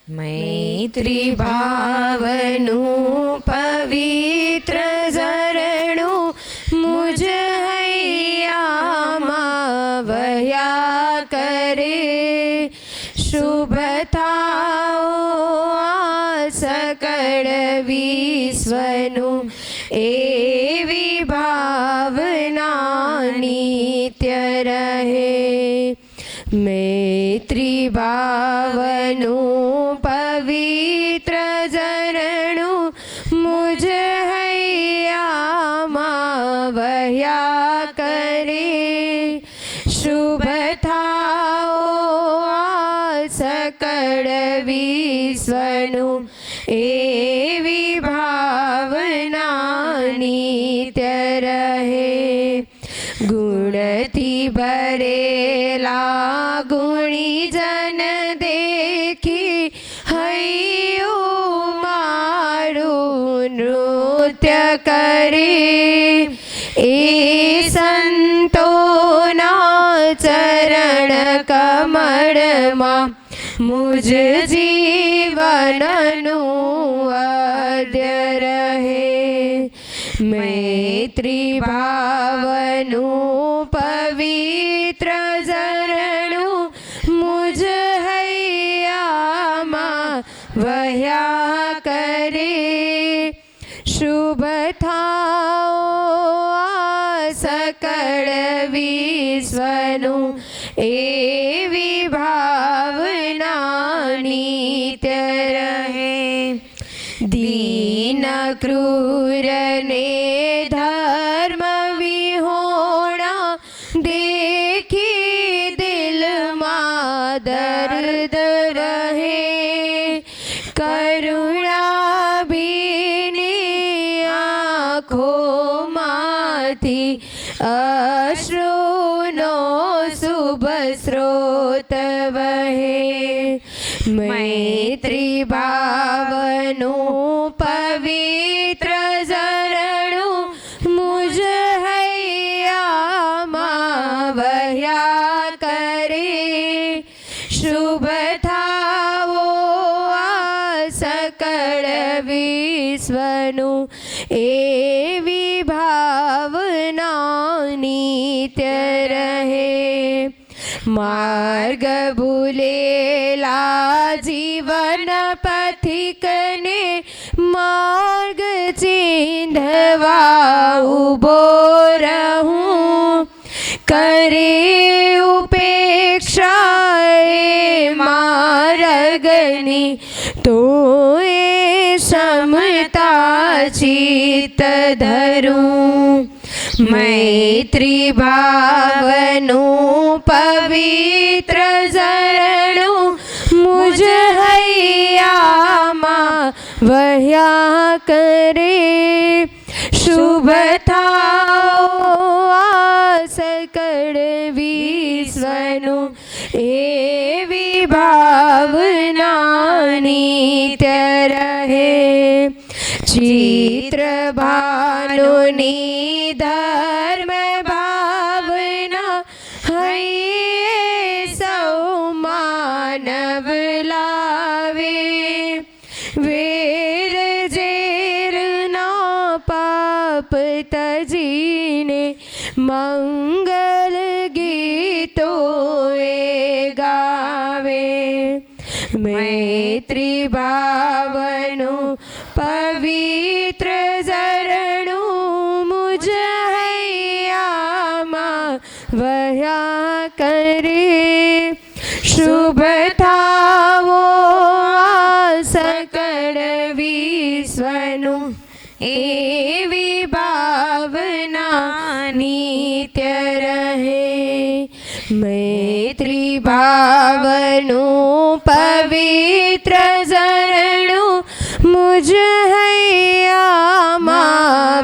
મૈત્રી ભાવનું પવિત્ર ઝરણું મુજ હૈયામાં વહ્યા કરે. શુભ થાઓ આ સકળ વિશ્વનું એવી ભાવના નિત્ય રહે. મૈત્રી ભાવનું પવિત્ર ઝરણું મુજ હૈયામાં વહ્યા કરે. શુભ થાઓ આ સકળ વિશ્વનું એવી ભાવના નિત્ય રહે. ગુણથી ભરેલા ગુણીજન દેખી હૈયું મારું નૃત્ય કરે. એ સંતોના ચરણ કમળમાં મુજ જીવનનું અદ્ય રહે. મૈત્રી ભાવનું પવિત્ર ઝરણું મુજ હૈયામાં વહ્યા કરે. શુભ થાઓ આ સકળ વિશ્વનું એવી ભાવના નિત્ય રહે. દીન ક્રૂર ને ધર્મ વિહોણા દેખી દિલમાં દર્દ રહે. કરુણા ભીની આંખોમાંથી અશ્રુનો શુભ સ્રોત વહે. મૈત્રી ભાવનું પવિત્ર ઝરણું મુજ હૈયામાં વહ્યા કરે. શુભ થાઓ આ સકળ વિશ્વનું એવી ભાવના નિત્ય રહે. માર્ગ ભૂલેલા જીવન પથિકને માર્ગ ચીંધવા ઊભો રહું. કરે ઉપેક્ષા એ માર્ગની તો એ સમતા ચિત્ત ધરું. મૈત્રી ભાવનું પવિત્ર ઝરણું મુજ હૈયામાં વહ્યા કરે. શુભ થાઓ આ સકળ વિશ્વનું એવી ભાવના નિત્ય રહે. ચિત્ર ભાનુની ધર્મ ભાવના હૈયે સૌ માનવ લાવે. વેર ઝેરના પાપ તજીને મંગલ ગીતો એ ગાવે. મૈત્રી ભાવનું પવિત્ર ઝરણું મુજ હૈયામાં વહ્યા કરે. શુભ થાઓ આ સકળ વિશ્વનું એવી ભાવના નિત્ય રહે. મૈત્રી ભાવનું પવિત્ર ઝરણું મુજ હૈયામાં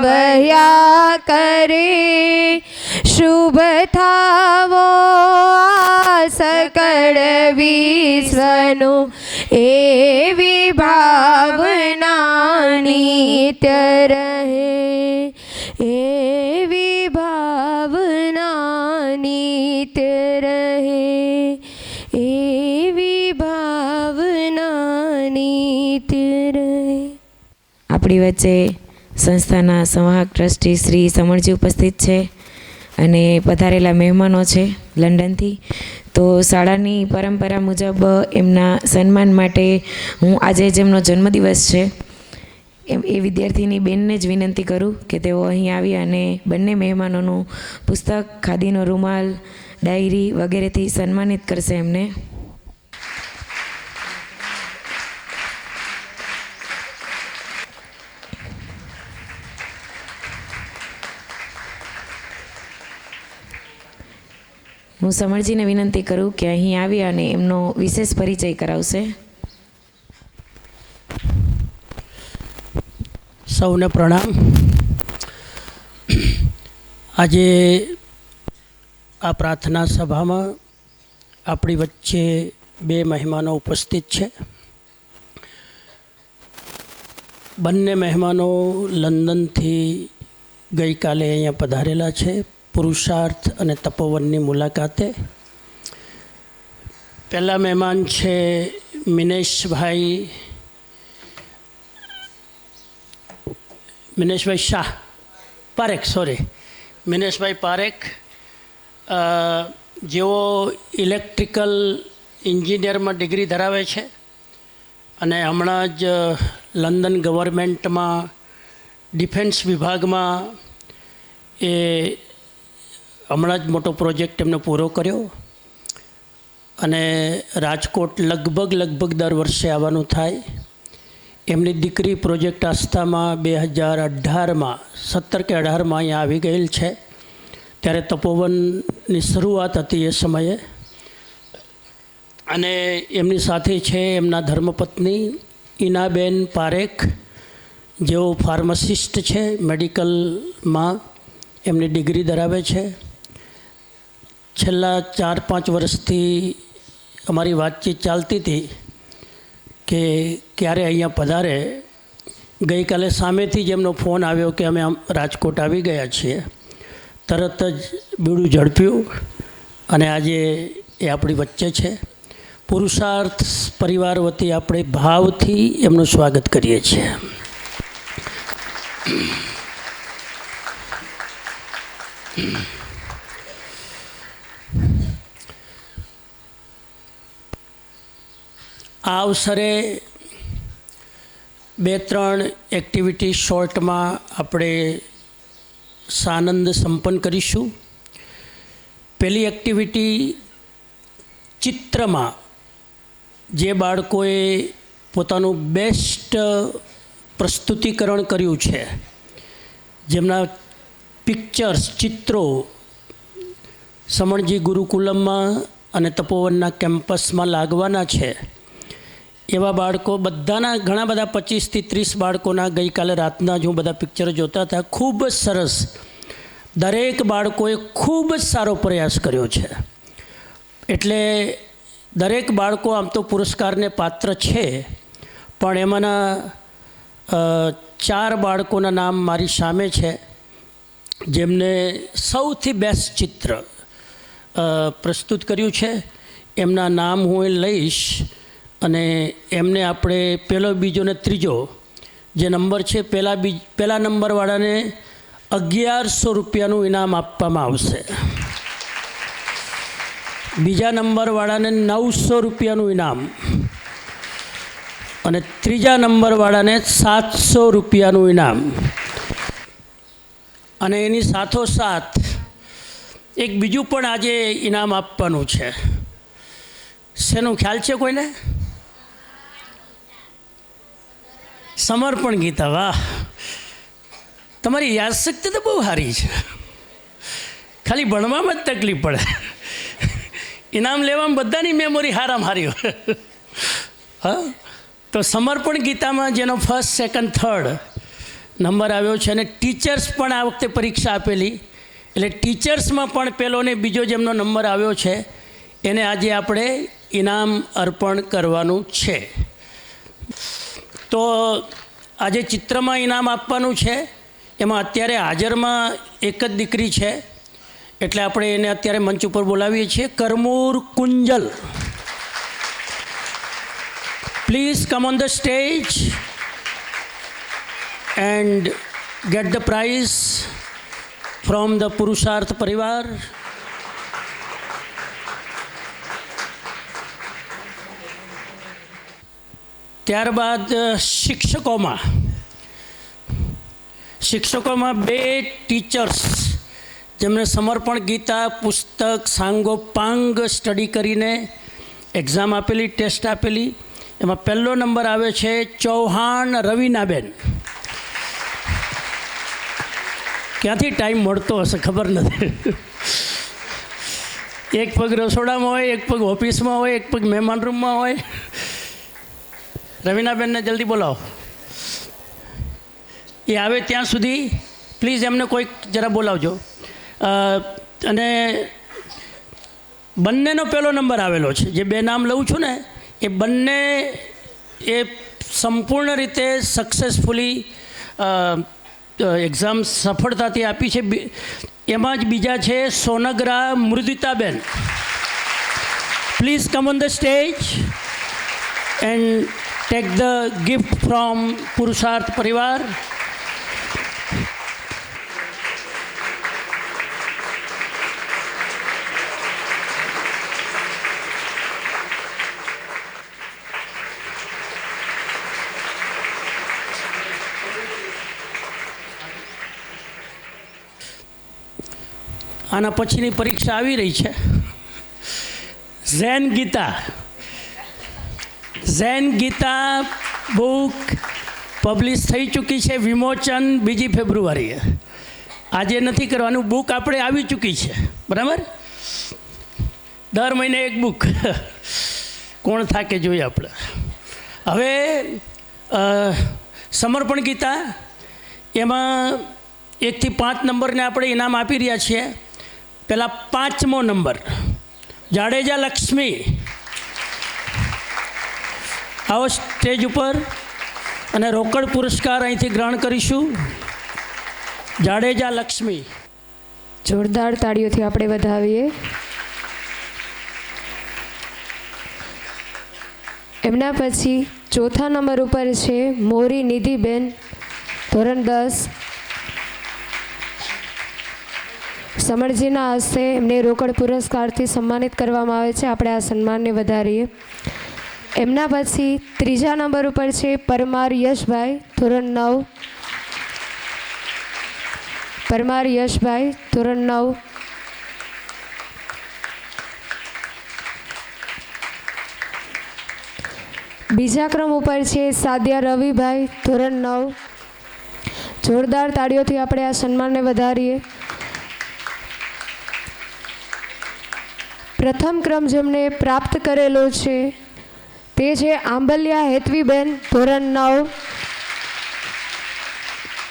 વહ્યા કરે. શુભ થાવો આ સકળ વિશ્વનું એવી ભાવના નિત્ય રહે. એવી ભાવના નિત્ય રહે. એવી ભાવના નિત્ય રહે. આપણી વચ્ચે સંસ્થાના સંવાહક ટ્રસ્ટી શ્રી સમરજી ઉપસ્થિત છે અને પધારેલા મહેમાનો છે લંડનથી. તો શાળાની પરંપરા મુજબ એમના સન્માન માટે હું આજે જેમનો જન્મદિવસ છે એ વિદ્યાર્થીની બેનને જ વિનંતી કરું કે તેઓ અહીં આવી અને બંને મહેમાનોનું પુસ્તક, ખાદીનો રૂમાલ, ડાયરી વગેરેથી સન્માનિત કરશે એમને. હું સમરજીને વિનંતી કરું કે અહીં આવી અને એમનો વિશેષ પરિચય કરાવશે. સૌને પ્રણામ. આજે આ પ્રાર્થના સભામાં આપણી વચ્ચે બે મહેમાનો ઉપસ્થિત છે. બંને મહેમાનો લંડનથી ગઈકાલે અહીંયા પધારેલા છે પુરુષાર્થ અને તપોવનની મુલાકાતે. પહેલા મહેમાન છે મિનેશભાઈ શાહ પારેખ, મિનેશભાઈ પારેખ, જેઓ ઇલેક્ટ્રિકલ એન્જિનિયરમાં ડિગ્રી ધરાવે છે અને હમણાં જ લંડન ગવર્મેન્ટમાં ડિફેન્સ વિભાગમાં એ હમણાં જ મોટો પ્રોજેક્ટ એમને પૂરો કર્યો અને રાજકોટ લગભગ દર વર્ષે આવવાનું થાય. એમની દીકરી પ્રોજેક્ટ આસ્થામાં 2018માં 17 કે 18માં અહીંયા આવી ગયેલ છે. ત્યારે તપોવનની શરૂઆત હતી એ સમયે. અને એમની સાથે છે એમના ધર્મપત્ની ઈનાબેન પારેખ, જેઓ ફાર્માસિસ્ટ છે, મેડિકલમાં એમની ડિગ્રી ધરાવે છે. છેલ્લા 4-5 વર્ષથી અમારી વાતચીત ચાલતી હતી કે ક્યારે અહીંયા પધારે. ગઈકાલે સામેથી જ એમનો ફોન આવ્યો કે અમે રાજકોટ આવી ગયા છીએ. તરત જ બીડું ઝડપ્યું અને આજે એ આપણી વચ્ચે છે. પુરુષાર્થ પરિવાર વતી આપણે ભાવથી એમનું સ્વાગત કરીએ છીએ. આ અવસરે 2-3 એક્ટિવિટી શોર્ટમાં આપણે સાનંદ સંપન્ન કરીશું. પહેલી એક્ટિવિટી ચિત્રમાં જે બાળકોએ પોતાનું બેસ્ટ પ્રસ્તુતિકરણ કર્યું છે, જેમના પિક્ચર્સ, ચિત્રો સમણજી ગુરુકુલમમાં અને તપોવનના કેમ્પસમાં લાગવાના છે, એવા બાળકો બધાના ઘણા બધા 25થી 30 બાળકોના ગઈકાલે રાતના જ હું બધા પિક્ચર જોતા હતા. ખૂબ જ સરસ. દરેક બાળકોએ ખૂબ જ સારો પ્રયાસ કર્યો છે. એટલે દરેક બાળકો આમ તો પુરસ્કારને પાત્ર છે, પણ એમાંના 4 બાળકોના નામ મારી સામે છે જેમને સૌથી બેસ્ટ ચિત્ર પ્રસ્તુત કર્યું છે. એમના નામ હું લઈશ અને એમને આપણે પહેલો, બીજો ને ત્રીજો જે નંબર છે, પહેલા નંબરવાળાને 1100 રૂપિયાનું ઇનામ આપવામાં આવશે. બીજા નંબરવાળાને 900 રૂપિયાનું ઇનામ અને ત્રીજા નંબરવાળાને 700 રૂપિયાનું ઇનામ. અને એની સાથોસાથ એક બીજું પણ આજે ઇનામ આપવાનું છે. શેનું ખ્યાલ છે કોઈને? સમર્પણ ગીતા. વાહ, તમારી યાદશક્તિ તો બહુ સારી છે. ખાલી ભણવામાં જ તકલીફ પડે. ઇનામ લેવામાં બધાની મેમોરી હારામાં હારી હોય. હા, તો સમર્પણ ગીતામાં જેનો 1st, 2nd, 3rd નંબર આવ્યો છે અને ટીચર્સ પણ આ વખતે પરીક્ષા આપેલી, એટલે ટીચર્સમાં પણ પહેલો ને બીજો જેમનો નંબર આવ્યો છે એને આજે આપણે ઇનામ અર્પણ કરવાનું છે. તો આજે ચિત્રમાં ઇનામ આપવાનું છે. એમાં અત્યારે હાજરમાં એક જ દીકરી છે, એટલે આપણે એને અત્યારે મંચ ઉપર બોલાવીએ છીએ. Karmur Kunjal, Please come on the stage and get the prize from the Purusharth Parivar. ત્યારબાદ શિક્ષકોમાં 2 ટીચર્સ જેમણે સમર્પણ ગીતા પુસ્તક સાંગોપાંગ સ્ટડી કરીને એક્ઝામ આપેલી, ટેસ્ટ આપેલી. એમાં પહેલો નંબર આવે છે ચૌહાણ રવિનાબેન. ક્યાંથી ટાઈમ મળતો હશે ખબર નથી. એક પગ રસોડામાં હોય, એક પગ ઓફિસમાં હોય, એક પગ મહેમાન રૂમમાં હોય. રવિનાબેનને જલ્દી બોલાવો. એ આવે ત્યાં સુધી પ્લીઝ એમને કોઈક જરા બોલાવજો. અને બંનેનો પહેલો નંબર આવેલો છે. જે 2 નામ લઉં છું ને એ બંને એ સંપૂર્ણ રીતે સક્સેસફુલી એક્ઝામ સફળતાથી આપી છે. એમાં જ બીજા છે Songara Mriditaben. Please come on the stage and take the gift from Purusharth Parivar. આના પછીની પરીક્ષા આવી રહી છે. ઝેન ગીતા બુક પબ્લિશ થઈ ચૂકી છે. વિમોચન 2 ફેબ્રુઆરીએ. આજે નથી કરવાનું. બુક આપણે આવી ચૂકી છે, બરાબર. દર મહિને એક બુક. કોણ થાકે જોઈએ આપણે. હવે સમર્પણ ગીતા એમાં 1 થી 5 નંબરને આપણે ઇનામ આપી રહ્યા છીએ. પહેલાં 5મો નંબર જાડેજા લક્ષ્મી. આવો સ્ટેજ ઉપર અને રોકડ પુરસ્કાર અહીંથી ગ્રહણ કરીશું. જાડેજા લક્ષ્મી. જોરદાર તાળીઓથી આપણે વધાવીએ. એમના પછી 4થા નંબર ઉપર છે મોરી નિધિબેન, ધોરણ 10. સમરજીના હસ્તે એમને રોકડ પુરસ્કારથી સન્માનિત કરવામાં આવે છે. આપણે આ સન્માનને વધારીએ. એમના પછી 3જા નંબર ઉપર છે પરમાર યશભાઈ, ધોરણ 9. પરમાર યશભાઈ, ધોરણ 9. બીજા ક્રમ ઉપર છે સાદિયા રવિભાઈ, ધોરણ 9. જોરદાર તાળીઓથી આપણે આ સન્માનને વધારીએ. પ્રથમ ક્રમ જેમને પ્રાપ્ત કરેલો છે તે છે આંબલિયા હેતવીબેન, ધોરણ 9,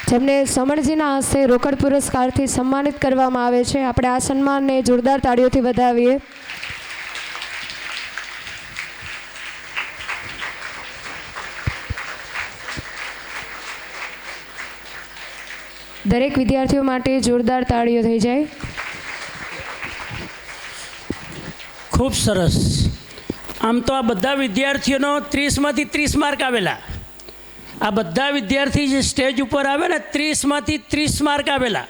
જેમને સમરજીના હસ્તે રોકડ પુરસ્કારથી સન્માનિત કરવામાં આવે છે. આપણે આ સન્માનને જોરદાર તાળીઓથી વધાવીએ. દરેક વિદ્યાર્થીઓ માટે જોરદાર તાળીઓ થઈ જાય. ખૂબ સરસ. આમ તો આ બધા વિદ્યાર્થીઓનો 30માંથી 30 માર્ક આવેલા. આ બધા વિદ્યાર્થી જે સ્ટેજ ઉપર આવે ને 30માંથી 30 માર્ક આવેલા.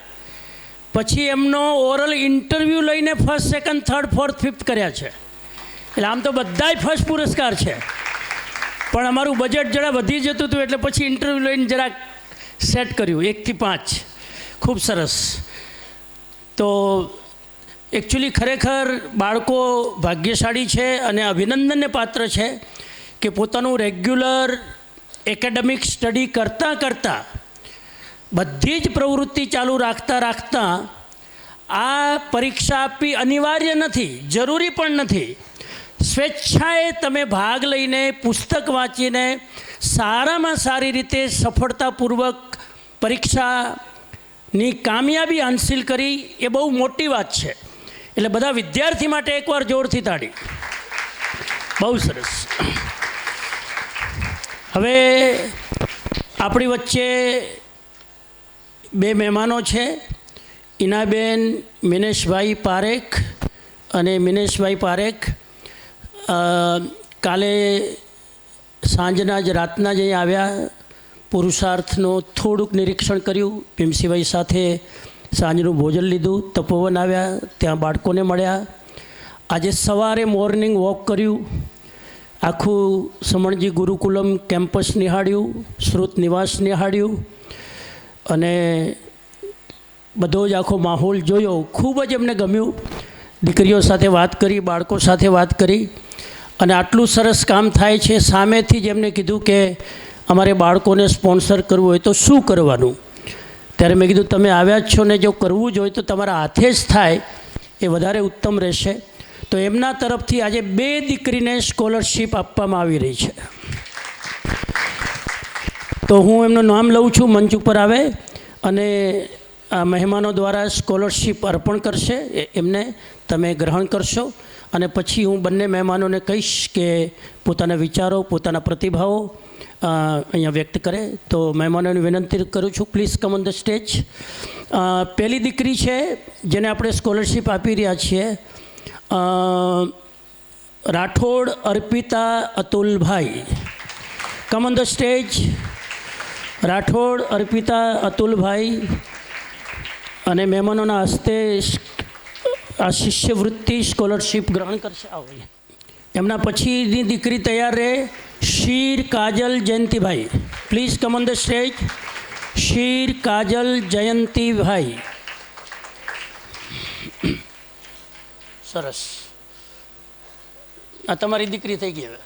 પછી એમનો ઓરલ ઇન્ટરવ્યૂ લઈને 1st, 2nd, 3rd, 4th, 5th કર્યા છે. એટલે આમ તો બધાય ફર્સ્ટ પુરસ્કાર છે. પણ અમારું બજેટ જરા વધી જતું હતું એટલે પછી ઇન્ટરવ્યૂ લઈને જરાક સેટ કર્યું 1 થી 5. ખૂબ સરસ. તો એકચ્યુઅલી ખરેખર બાળકો ભાગ્યશાળી છે અને અભિનંદનને પાત્ર છે કે પોતાનું રેગ્યુલર એકેડેમિક સ્ટડી કરતાં બધી જ પ્રવૃત્તિ ચાલુ રાખતા આ પરીક્ષા આપવી અનિવાર્ય નથી, જરૂરી પણ નથી. સ્વેચ્છાએ તમે ભાગ લઈને પુસ્તક વાંચીને સારામાં સારી રીતે સફળતાપૂર્વક પરીક્ષાની કામયાબી હાંસિલ કરી એ બહુ મોટી વાત છે. એટલે બધા વિદ્યાર્થી માટે એકવાર જોરથી તાળી. બહુ સરસ. હવે આપણી વચ્ચે 2 મહેમાનો છે, ઈનાબેન મિનેશભાઈ પારેખ અને મિનેશભાઈ પારેખ કાલે સાંજના જ રાતના જ અહીંયા આવ્યા, પુરુષાર્થનું થોડુંક નિરીક્ષણ કર્યું, ભીમસિંહભાઈ સાથે સાંજનું ભોજન લીધું, તપોવન આવ્યા, ત્યાં બાળકોને મળ્યા. આજે સવારે મોર્નિંગ વોક કર્યું, આખું સમણજી ગુરુકુલમ કેમ્પસ નિહાળ્યું, શ્રુત નિવાસ નિહાળ્યું અને બધો જ આખો માહોલ જોયો. ખૂબ જ એમને ગમ્યું. દીકરીઓ સાથે વાત કરી, બાળકો સાથે વાત કરી અને આટલું સરસ કામ થાય છે. સામેથી જ એમને કીધું કે અમારે બાળકોને સ્પોન્સર કરવું હોય તો શું કરવાનું? ત્યારે મેં કીધું તમે આવ્યા જ છો ને, જો કરવું જ હોય તો તમારા હાથે જ થાય એ વધારે ઉત્તમ રહેશે. તો એમના તરફથી આજે 2 દીકરીને સ્કોલરશીપ આપવામાં આવી રહી છે. તો હું એમનું નામ લઉં છું, મંચ ઉપર આવે અને આ મહેમાનો દ્વારા સ્કોલરશીપ અર્પણ કરશે, એમને તમે ગ્રહણ કરશો અને પછી હું બંને મહેમાનોને કહીશ કે પોતાના વિચારો, પોતાના પ્રતિભાવો અહીંયા વ્યક્ત કરે. તો મહેમાનોને વિનંતી કરું છું, please come on the stage. પહેલી દીકરી છે જેને આપણે સ્કોલરશીપ આપી રહ્યા છીએ, Rathod Arpita Atulbhai. Come on the stage. Rathod Arpita Atulbhai અને મહેમાનોના હસ્તે આ શિષ્યવૃત્તિ સ્કોલરશીપ ગ્રહણ કરશે. આવો. એમના પછીની દીકરી તૈયાર રહે, Shir Kajal Jayantibhai. Please come on the stage. Shir Kajal Jayantibhai. સરસ. આ તમારી દીકરી થઈ ગઈ હવે.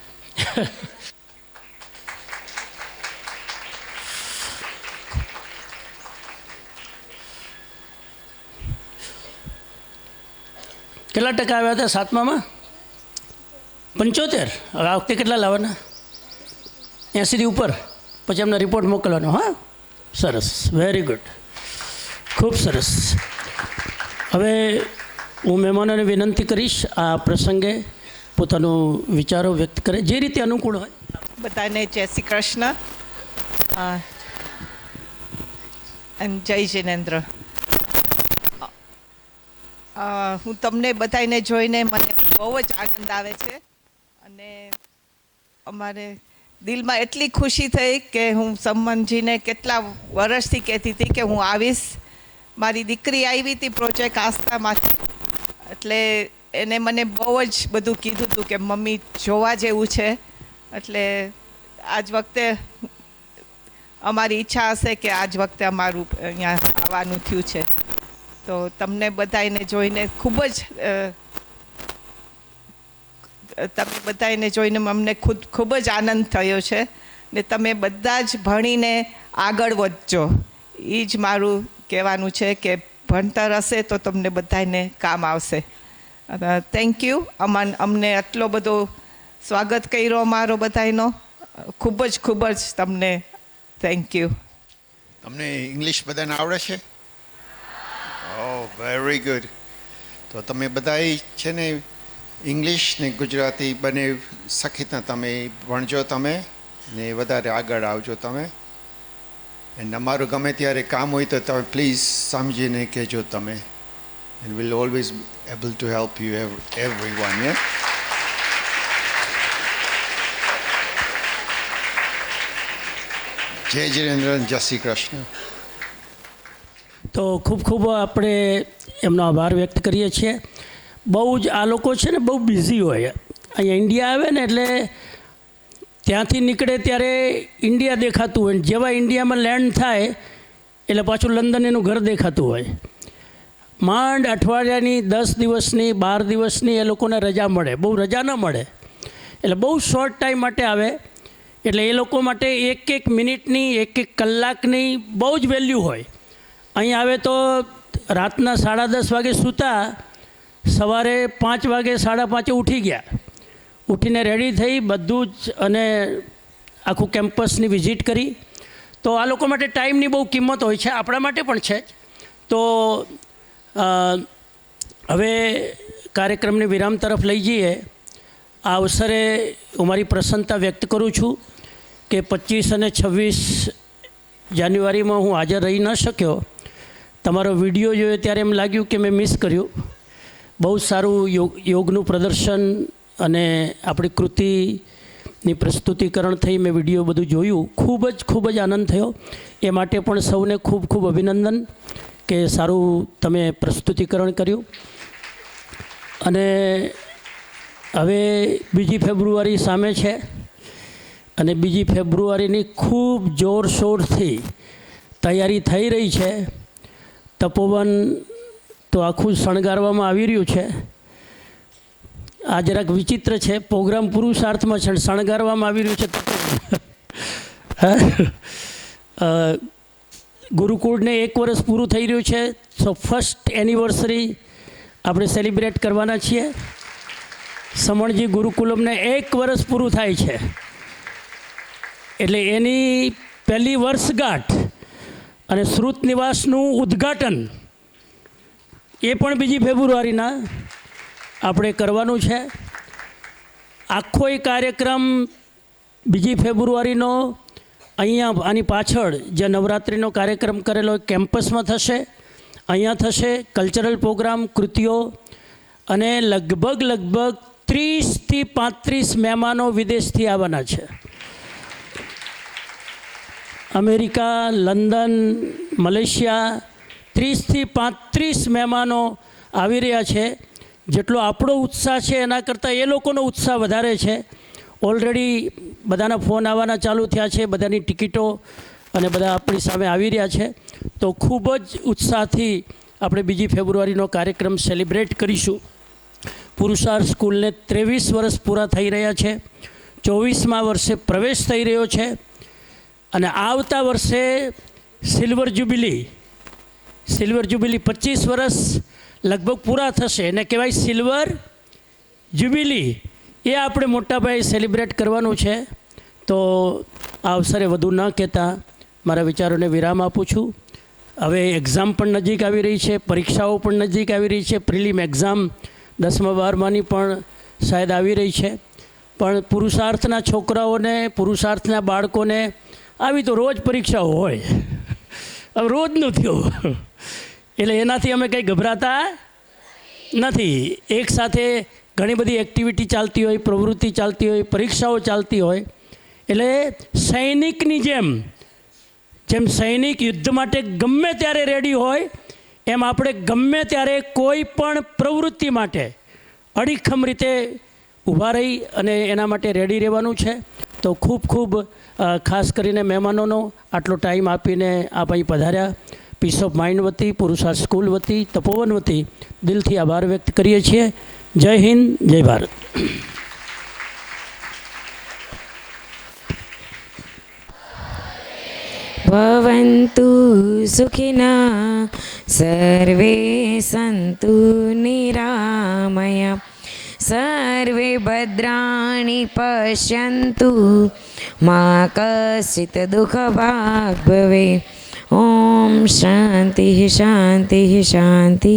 કેટલા ટકા આવ્યા હતા 7મામાં? 75. હવે આ વખતે કેટલા લાવવાના? 80થી ઉપર. પછી એમને રિપોર્ટ મોકલવાનો. હા, સરસ, વેરી ગુડ, ખૂબ સરસ. હવે હું મહેમાનોને વિનંતી કરીશ આ પ્રસંગે પોતાનું વિચારો વ્યક્ત કરે, જે રીતે અનુકૂળ હોય. બધાને જય શ્રી કૃષ્ણ અને જય જિનેન્દ્ર. હું તમને બધાને જોઈને મને બહુ જ આનંદ આવે છે અને અમારે દિલમાં એટલી ખુશી થઈ કે હું સમનજીને કેટલા વર્ષથી કહેતી હતી કે હું આવીશ. મારી દીકરી આવી હતી પ્રોજેક્ટ આસ્થામાંથી, એટલે એને મને બહુ જ બધું કીધું હતું કે મમ્મી જોવા જેવું છે. એટલે આજ વખતે અમારી ઈચ્છા હશે કે આજ વખતે અમારું અહીંયા આવવાનું થયું છે. તો તમને બધાને જોઈને ખૂબ જ તમે બધાને જોઈને અમને ખૂબ જ આનંદ થયો છે ને તમે બધા જ ભણીને આગળ વધજો, એ જ મારું કહેવાનું છે કે ભણતર હશે તો તમને બધાને કામ આવશે. Thank you. અમને આટલો બધો સ્વાગત કર્યો અમારો બધાનો, ખૂબ જ તમને થેન્ક યુ. તમને ઇંગ્લિશ બધાને આવડે છે? ઓહ, વેરી ગુડ. તો તમે બધાય છે ને ઇંગ્લિશ ને ગુજરાતી બંને સખીતના તમે ભણજો તમે ને વધારે આગળ આવજો તમે. અને અમારું ગમે ત્યારે કામ હોય તો તમે પ્લીઝ સમજીને કહેજો તમે. and we'll always able to help you everyone. Yeah. જય જિનેન્દ્ર, જય શ્રી કૃષ્ણ. તો ખૂબ ખૂબ આપણે એમનો આભાર વ્યક્ત કરીએ છીએ. બહુ જ આ લોકો છે ને બહુ બિઝી હોય. અહીંયા ઇન્ડિયા આવે ને એટલે ત્યાંથી નીકળે ત્યારે ઇન્ડિયા દેખાતું હોય, જેવા ઇન્ડિયામાં લેન્ડ થાય એટલે પાછું લંડન એનું ઘર દેખાતું હોય. માંડ અઠવાડિયાની 10 દિવસની 12 દિવસની એ લોકોને રજા મળે, બહુ રજા ન મળે. એટલે બહુ શોર્ટ ટાઈમ માટે આવે. એટલે એ લોકો માટે એક મિનિટની, એક કલાકની બહુ જ વેલ્યુ હોય. અહીં આવે તો રાતના 10:30 વાગે સૂતા, સવારે 5 વાગે 5:30 ઉઠી ગયા, ઉઠીને રેડી થઈ બધું જ અને આખું કેમ્પસની વિઝિટ કરી. તો આ લોકો માટે ટાઈમની બહુ કિંમત હોય છે, આપણા માટે પણ છે. તો હવે કાર્યક્રમને વિરામ તરફ લઈ જઈએ. આ અવસરે હું મારી પ્રસન્નતા વ્યક્ત કરું છું કે 25 અને 26 જાન્યુઆરીમાં હું હાજર રહી ન શક્યો. તમારો વિડીયો જોયો ત્યારે એમ લાગ્યું કે મેં મિસ કર્યું. બહુ સારું યોગનું પ્રદર્શન અને આપણી કૃતિ ની પ્રસ્તુતિકરણ થઈ, મેં વિડીયો બધું જોયું, ખૂબ જ આનંદ થયો. એ માટે પણ સૌને ખૂબ અભિનંદન કે સારું તમે પ્રસ્તુતિકરણ કર્યું. અને હવે 2 ફેબ્રુઆરી સામે છે અને 2 ફેબ્રુઆરીની ખૂબ જોરશોરથી તૈયારી થઈ રહી છે. તપોવન તો આખું શણગારવામાં આવી રહ્યું છે. આ જરાક વિચિત્ર છે, પ્રોગ્રામ પુરુષાર્થમાં છે, શણગારવામાં આવી રહ્યું છે. ગુરુકુળને 1 વર્ષ પૂરું થઈ રહ્યું છે, સો ફર્સ્ટ એનિવર્સરી આપણે સેલિબ્રેટ કરવાના છીએ. સમણજી ગુરુકુલમને 1 વર્ષ પૂરું થાય છે, એટલે એની પહેલી વર્ષગાંઠ અને શ્રુત નિવાસનું ઉદ્ઘાટન એ પણ 2 ફેબ્રુઆરીના આપણે કરવાનું છે. આખો એ કાર્યક્રમ 2 ફેબ્રુઆરીનો અહીંયા આની પાછળ જે નવરાત્રિનો કાર્યક્રમ કરેલો કેમ્પસમાં થશે, અહીંયા થશે. કલ્ચરલ પ્રોગ્રામ, કૃતિઓ અને લગભગ 30 થી 35 મહેમાનો વિદેશથી આવવાના છે. અમેરિકા, લંડન, મલેશિયા 30 થી 35 મહેમાનો આવી રહ્યા છે. જેટલો આપણો ઉત્સાહ છે એના કરતાં એ લોકોનો ઉત્સાહ વધારે છે. ઓલરેડી બધાના ફોન આવવાના ચાલુ થયા છે, બધાની ટિકિટો અને બધા આપણી સામે આવી રહ્યા છે. તો ખૂબ જ ઉત્સાહથી આપણે 2 ફેબ્રુઆરીનો કાર્યક્રમ સેલિબ્રેટ કરીશું. પુરુષાર્થ સ્કૂલને 23 વર્ષ પૂરા થઈ રહ્યા છે. 24મા વર્ષે પ્રવેશ થઈ રહ્યો છે અને આવતા વર્ષે સિલ્વર જ્યુબિલી 25 વર્ષ લગભગ પૂરા થશે, એને કહેવાય સિલ્વર જ્યુબિલી. એ આપણે મોટા પાયે સેલિબ્રેટ કરવાનું છે. તો આ અવસરે વધુ ન કહેતા મારા વિચારોને વિરામ આપું છું. હવે એક્ઝામ પણ નજીક આવી રહી છે, પરીક્ષાઓ પણ નજીક આવી રહી છે. પ્રિલિમ એક્ઝામ 10મા 12માની પણ શાયદ આવી રહી છે. પણ પુરુષાર્થના છોકરાઓને, પુરુષાર્થના બાળકોને આવી તો રોજ પરીક્ષાઓ હોય, હવે રોજનું થયું, એટલે એનાથી અમે કંઈ ગભરાતા નથી. એક સાથે ઘણી બધી એક્ટિવિટી ચાલતી હોય, પ્રવૃત્તિ ચાલતી હોય, પરીક્ષાઓ ચાલતી હોય, એટલે સૈનિકની જેમ સૈનિક યુદ્ધ માટે ગમે ત્યારે રેડી હોય, એમ આપણે ગમે ત્યારે કોઈ પણ પ્રવૃત્તિ માટે અડીખમ રીતે ઊભા રહી અને એના માટે રેડી રહેવાનું છે. તો ખૂબ ખાસ કરીને મહેમાનોનો આટલો ટાઈમ આપીને આપ અહીં પધાર્યા, પીસ ઓફ માઇન્ડ વતી, પુરુષાર્થ સ્કૂલ વતી, તપોવન વતી દિલથી આભાર વ્યક્ત કરીએ છીએ. જય હિન્દ, જય ભારત. ભવन्तु સુખિનઃ સર્વે સन्तु નિરામયા સર્વે ભદ્રાણિ પશ્યन्तु મા કશ્ચિત દુઃખભાગ્ ભવેत्. ઓમ શાંતિ શાંતિ શાંતિ.